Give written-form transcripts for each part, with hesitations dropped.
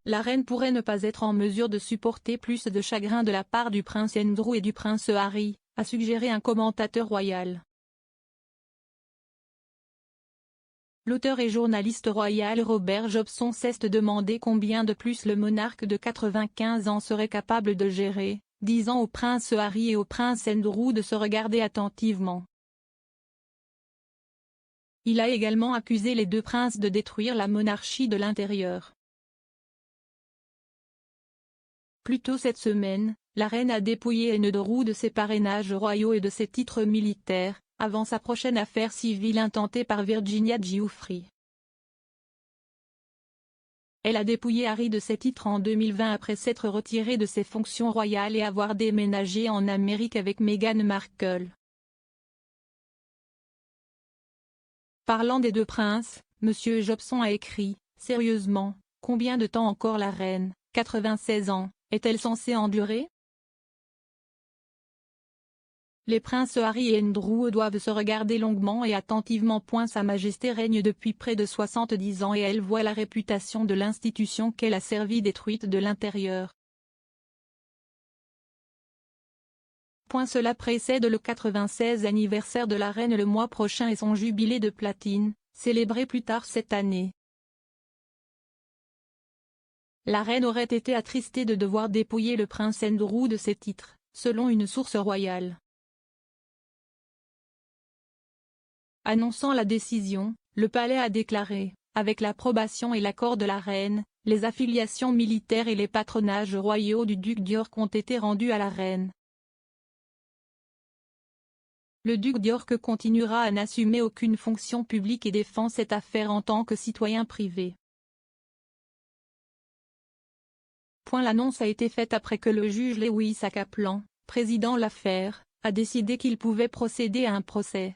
la reine pourrait ne pas être en mesure de supporter plus de chagrin de la part du prince Andrew et du prince Harry, a suggéré un commentateur royal. L'auteur et journaliste royal Robert Jobson s'est demandé combien de plus le monarque de 95 ans serait capable de gérer, disant au prince Harry et au prince Andrew de se regarder attentivement. Il a également accusé les deux princes de détruire la monarchie de l'intérieur. Plus tôt cette semaine, la reine a dépouillé Andrew de ses parrainages royaux et de ses titres militaires, avant sa prochaine affaire civile intentée par Virginia Giuffre. Elle a dépouillé Harry de ses titres en 2020 après s'être retiré de ses fonctions royales et avoir déménagé en Amérique avec Meghan Markle. Parlant des deux princes, M. Jobson a écrit « Sérieusement, combien de temps encore la reine, 96 ans, est-elle censée endurer ? Les princes Harry et Andrew doivent se regarder longuement et attentivement. Sa Majesté règne depuis près de 70 ans et elle voit la réputation de l'institution qu'elle a servie détruite de l'intérieur. Cela précède le 96e anniversaire de la reine le mois prochain et son jubilé de platine, célébré plus tard cette année. La reine aurait été attristée de devoir dépouiller le prince Andrew de ses titres, selon une source royale. Annonçant la décision, le palais a déclaré, avec l'approbation et l'accord de la reine, les affiliations militaires et les patronages royaux du duc d'York ont été rendus à la reine. Le duc d'York continuera à n'assumer aucune fonction publique et défend cette affaire en tant que citoyen privé. L'annonce a été faite après que le juge Lewis Kaplan, présidant l'affaire, a décidé qu'il pouvait procéder à un procès.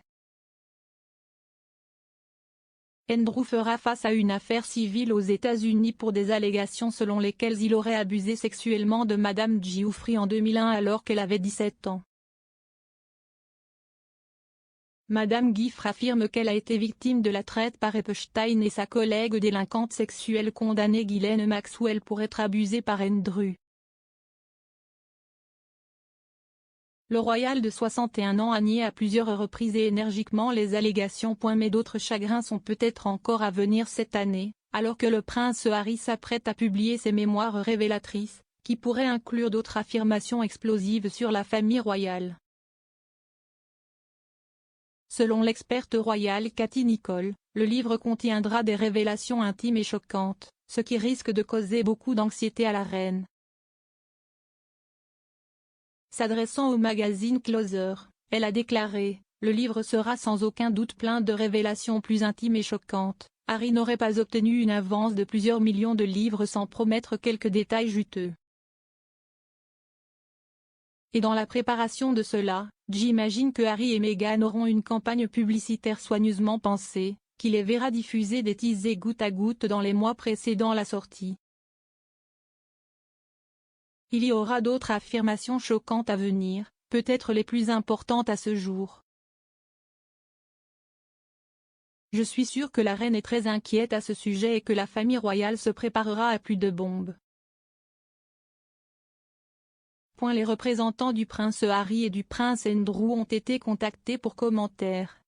Andrew fera face à une affaire civile aux États-Unis pour des allégations selon lesquelles il aurait abusé sexuellement de Madame Giuffre en 2001 alors qu'elle avait 17 ans. Madame Giuffre affirme qu'elle a été victime de la traite par Epstein et sa collègue délinquante sexuelle condamnée Ghislaine Maxwell pour être abusée par Andrew. Le royal de 61 ans a nié à plusieurs reprises et énergiquement les allégations. Mais d'autres chagrins sont peut-être encore à venir cette année, alors que le prince Harry s'apprête à publier ses mémoires révélatrices, qui pourraient inclure d'autres affirmations explosives sur la famille royale. Selon l'experte royale Cathy Nicholl, le livre contiendra des révélations intimes et choquantes, ce qui risque de causer beaucoup d'anxiété à la reine. S'adressant au magazine Closer, elle a déclaré « Le livre sera sans aucun doute plein de révélations plus intimes et choquantes. Harry n'aurait pas obtenu une avance de plusieurs millions de livres sans promettre quelques détails juteux. Et dans la préparation de cela, j'imagine que Harry et Meghan auront une campagne publicitaire soigneusement pensée, qui les verra diffuser des teasers goutte à goutte dans les mois précédant la sortie. Il y aura d'autres affirmations choquantes à venir, peut-être les plus importantes à ce jour. Je suis sûre que la reine est très inquiète à ce sujet et que la famille royale se préparera à plus de bombes. » Les représentants du prince Harry et du prince Andrew ont été contactés pour commentaires.